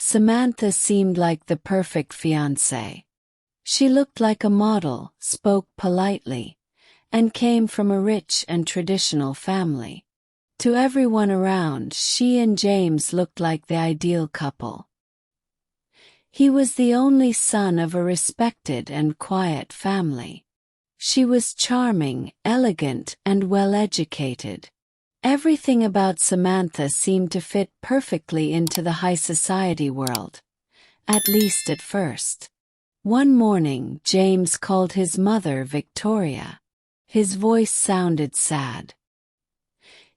Samantha seemed like the perfect fiancé. She looked like a model, spoke politely, and came from a rich and traditional family. To everyone around, she and James looked like the ideal couple. He was the only son of a respected and quiet family. She was charming, elegant, and well-educated. Everything about Samantha seemed to fit perfectly into the high society world, at least at first. One morning, James called his mother Victoria. His voice sounded sad.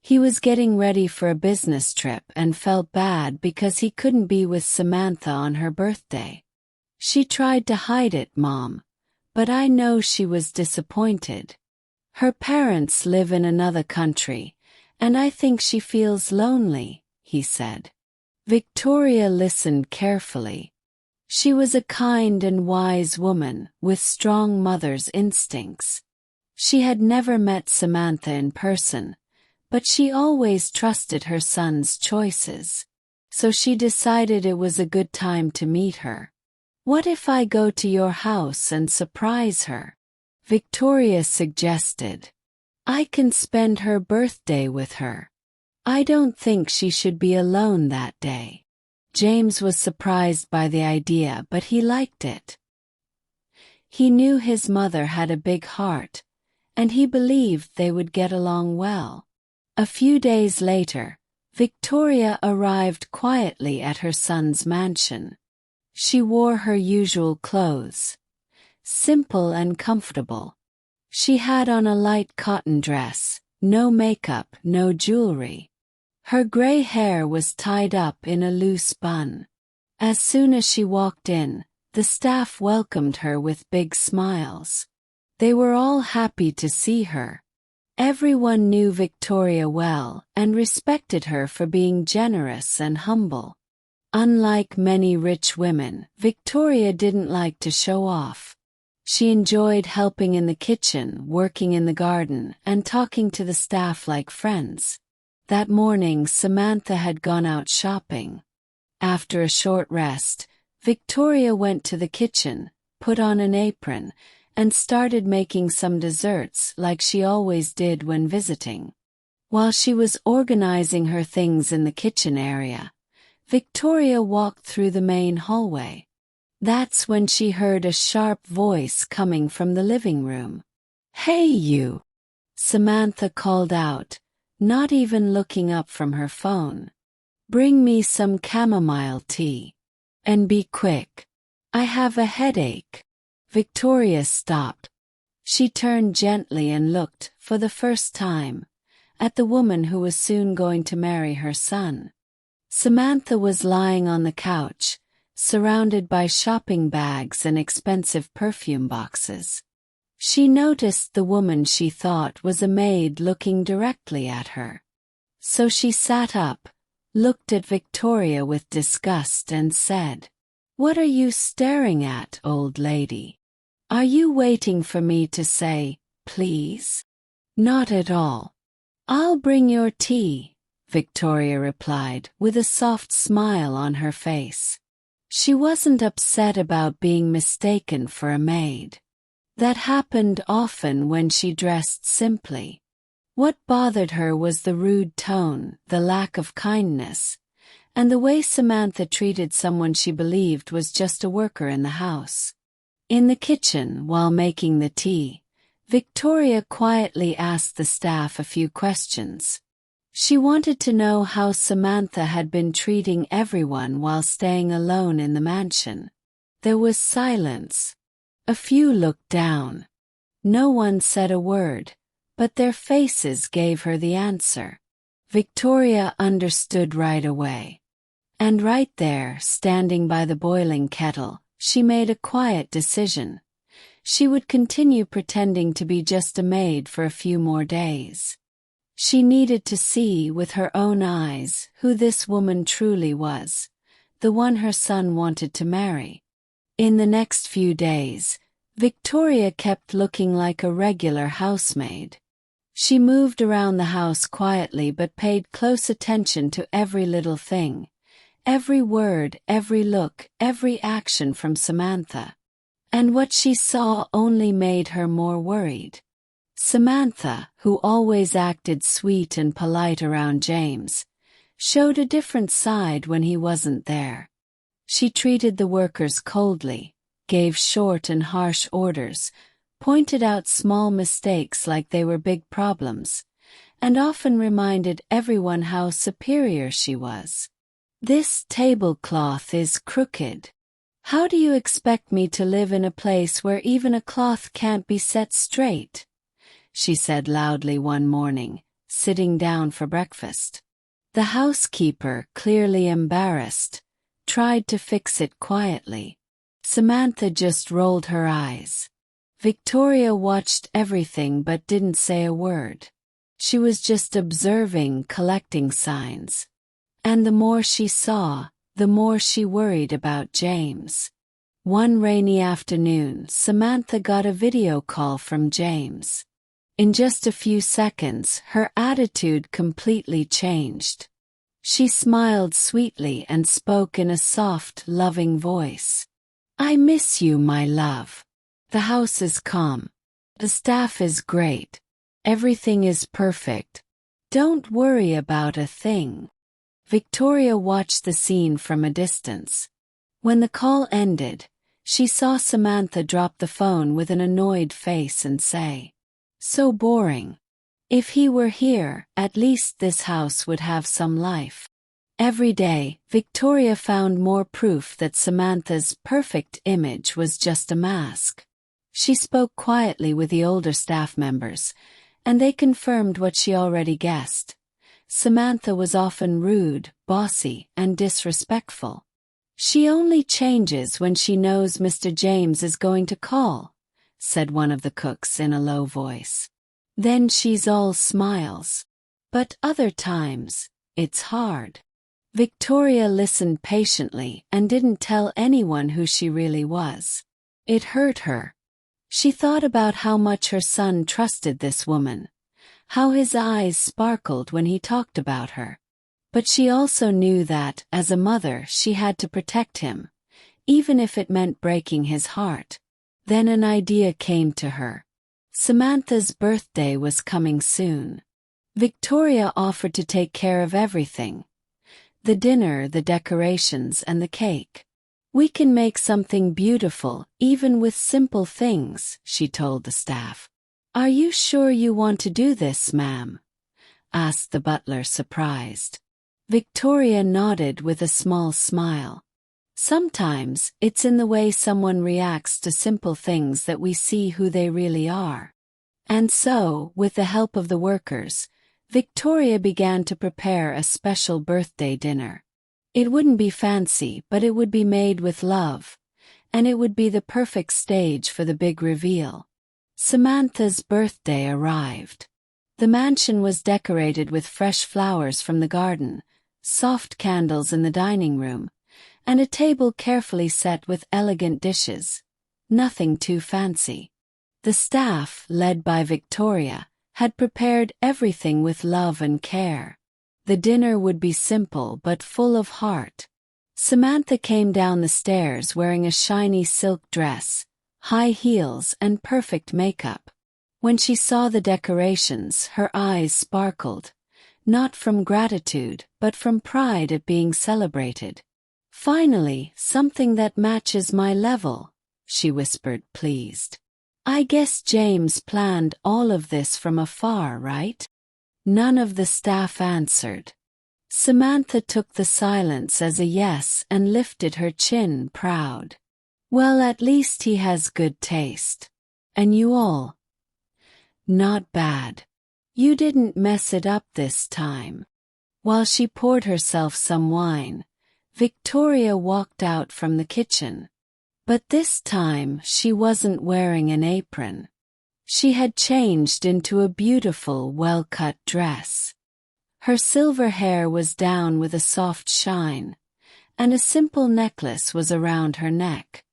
He was getting ready for a business trip and felt bad because he couldn't be with Samantha on her birthday. She tried to hide it, Mom, but I know she was disappointed. Her parents live in another country, and I think she feels lonely, he said. Victoria listened carefully. She was a kind and wise woman with strong mother's instincts. She had never met Samantha in person, but she always trusted her son's choices. So she decided it was a good time to meet her. "What if I go to your house and surprise her?" Victoria suggested. "I can spend her birthday with her. I don't think she should be alone that day." James was surprised by the idea, but he liked it. He knew his mother had a big heart, and he believed they would get along well. A few days later, Victoria arrived quietly at her son's mansion. She wore her usual clothes, simple and comfortable. She had on a light cotton dress, no makeup, no jewelry. Her gray hair was tied up in a loose bun. As soon as she walked in, the staff welcomed her with big smiles. They were all happy to see her. Everyone knew Victoria well and respected her for being generous and humble. Unlike many rich women, Victoria didn't like to show off. She enjoyed helping in the kitchen, working in the garden, and talking to the staff like friends. That morning, Samantha had gone out shopping. After a short rest, Victoria went to the kitchen, put on an apron, and started making some desserts like she always did when visiting. While she was organizing her things in the kitchen area, Victoria walked through the main hallway. That's when she heard a sharp voice coming from the living room. "Hey you!" Samantha called out, not even looking up from her phone. "Bring me some chamomile tea. And be quick. I have a headache." Victoria stopped. She turned gently and looked, for the first time, at the woman who was soon going to marry her son. Samantha was lying on the couch, surrounded by shopping bags and expensive perfume boxes. She noticed the woman she thought was a maid looking directly at her. So she sat up, looked at Victoria with disgust and said, "What are you staring at, old lady? Are you waiting for me to say, please?" "Not at all. I'll bring your tea," Victoria replied, with a soft smile on her face. She wasn't upset about being mistaken for a maid. That happened often when she dressed simply. What bothered her was the rude tone, the lack of kindness, and the way Samantha treated someone she believed was just a worker in the house. In the kitchen, while making the tea, Victoria quietly asked the staff a few questions. She wanted to know how Samantha had been treating everyone while staying alone in the mansion. There was silence. A few looked down. No one said a word, but their faces gave her the answer. Victoria understood right away. And right there, standing by the boiling kettle, she made a quiet decision. She would continue pretending to be just a maid for a few more days. She needed to see with her own eyes who this woman truly was, the one her son wanted to marry. In the next few days, Victoria kept looking like a regular housemaid. She moved around the house quietly but paid close attention to every little thing. every word, every look, every action from Samantha. And what she saw only made her more worried. Samantha, who always acted sweet and polite around James, showed a different side when he wasn't there. She treated the workers coldly, gave short and harsh orders, pointed out small mistakes like they were big problems, and often reminded everyone how superior she was. "This tablecloth is crooked. How do you expect me to live in a place where even a cloth can't be set straight?" she said loudly one morning, sitting down for breakfast. The housekeeper, clearly embarrassed, tried to fix it quietly. Samantha just rolled her eyes. Victoria watched everything but didn't say a word. She was just observing, collecting signs. And the more she saw, the more she worried about James. One rainy afternoon, Samantha got a video call from James. In just a few seconds, her attitude completely changed. She smiled sweetly and spoke in a soft, loving voice. "I miss you, my love. The house is calm. The staff is great. Everything is perfect. Don't worry about a thing." Victoria watched the scene from a distance. When the call ended, she saw Samantha drop the phone with an annoyed face and say, "So boring. If he were here, at least this house would have some life." Every day, Victoria found more proof that Samantha's perfect image was just a mask. She spoke quietly with the older staff members, and they confirmed what she already guessed. Samantha was often rude, bossy, and disrespectful. "She only changes when she knows Mr. James is going to call," said one of the cooks in a low voice. "Then she's all smiles. But other times, it's hard." Victoria listened patiently and didn't tell anyone who she really was. It hurt her. She thought about how much her son trusted this woman, how his eyes sparkled when he talked about her. But she also knew that, as a mother, she had to protect him, even if it meant breaking his heart. Then an idea came to her. Samantha's birthday was coming soon. Victoria offered to take care of everything. The dinner, the decorations, and the cake. "We can make something beautiful, even with simple things," she told the staff. "Are you sure you want to do this, ma'am?" asked the butler, surprised. Victoria nodded with a small smile. "Sometimes, it's in the way someone reacts to simple things that we see who they really are." And so, with the help of the workers, Victoria began to prepare a special birthday dinner. It wouldn't be fancy, but it would be made with love, and it would be the perfect stage for the big reveal. Samantha's birthday arrived. The mansion was decorated with fresh flowers from the garden, soft candles in the dining room, and a table carefully set with elegant dishes. Nothing too fancy. The staff, led by Victoria, had prepared everything with love and care. The dinner would be simple but full of heart. Samantha came down the stairs wearing a shiny silk dress, high heels, and perfect makeup. When she saw the decorations, her eyes sparkled, not from gratitude, but from pride at being celebrated. "Finally, something that matches my level," she whispered, pleased. "I guess James planned all of this from afar, right?" None of the staff answered. Samantha took the silence as a yes and lifted her chin, proud. "Well, at least he has good taste. And you all? Not bad. You didn't mess it up this time." While she poured herself some wine, Victoria walked out from the kitchen. But this time she wasn't wearing an apron. She had changed into a beautiful, well-cut dress. Her silver hair was down with a soft shine, and a simple necklace was around her neck.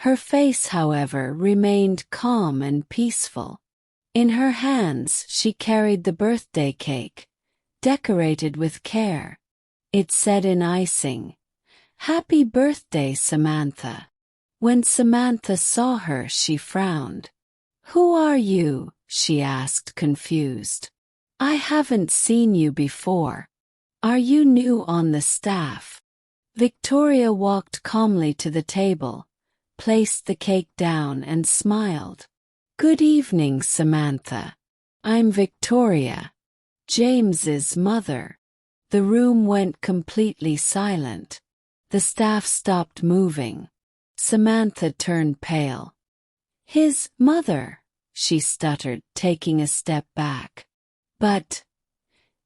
Her face, however, remained calm and peaceful. In her hands she carried the birthday cake, decorated with care. It said in icing, "Happy birthday, Samantha." When Samantha saw her, she frowned. "Who are you?" she asked, confused. "I haven't seen you before. Are you new on the staff?" Victoria walked calmly to the table, placed the cake down and smiled. "Good evening, Samantha. I'm Victoria, James's mother." The room went completely silent. The staff stopped moving. Samantha turned pale. "His mother," she stuttered, taking a step back. "But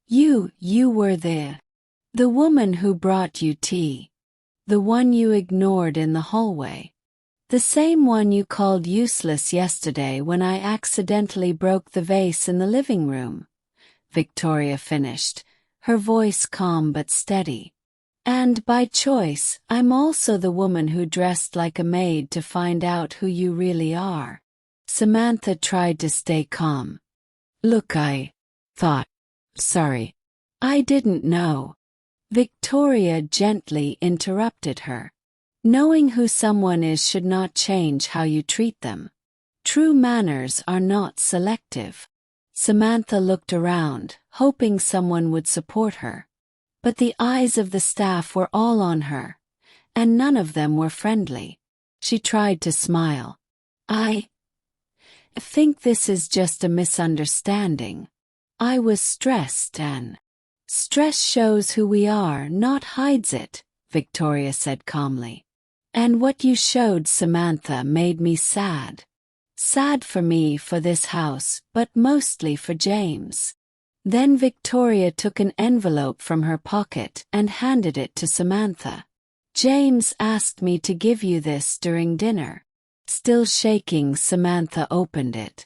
you were the woman who brought you tea. The one you ignored in the hallway. The same one you called useless yesterday when I accidentally broke the vase in the living room," Victoria finished, her voice calm but steady. "And by choice, I'm also the woman who dressed like a maid to find out who you really are." Samantha tried to stay calm. "Look, I thought. Sorry. I didn't know." Victoria gently interrupted her. "Knowing who someone is should not change how you treat them. True manners are not selective." Samantha looked around, hoping someone would support her. But the eyes of the staff were all on her, and none of them were friendly. She tried to smile. "I think this is just a misunderstanding. I was stressed and—" "Stress shows who we are, not hides it," Victoria said calmly. "And what you showed, Samantha, made me sad. Sad for me, for this house, but mostly for James." Then Victoria took an envelope from her pocket and handed it to Samantha. "James asked me to give you this during dinner." Still shaking, Samantha opened it.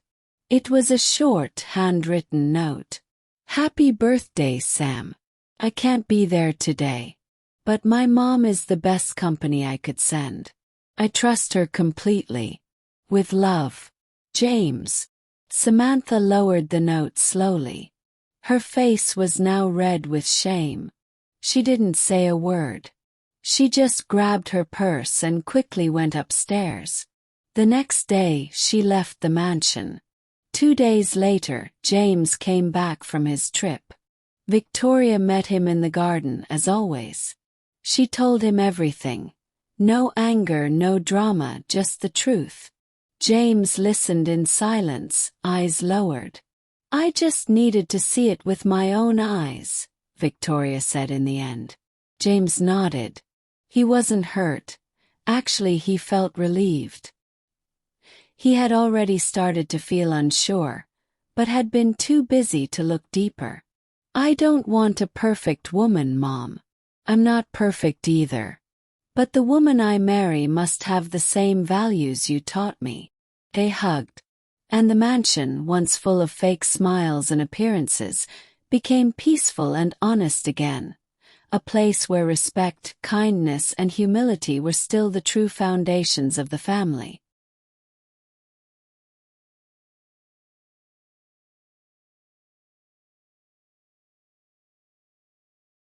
It was a short, handwritten note. "Happy birthday, Sam. I can't be there today. But my mom is the best company I could send. I trust her completely. With love, James." Samantha lowered the note slowly. Her face was now red with shame. She didn't say a word. She just grabbed her purse and quickly went upstairs. The next day, she left the mansion. 2 days later, James came back from his trip. Victoria met him in the garden as always. She told him everything. No anger, no drama, just the truth. James listened in silence, eyes lowered. "I just needed to see it with my own eyes," Victoria said in the end. James nodded. He wasn't hurt. Actually, he felt relieved. He had already started to feel unsure, but had been too busy to look deeper. "I don't want a perfect woman, Mom. I'm not perfect either. But the woman I marry must have the same values you taught me." They hugged. And the mansion, once full of fake smiles and appearances, became peaceful and honest again. A place where respect, kindness, and humility were still the true foundations of the family.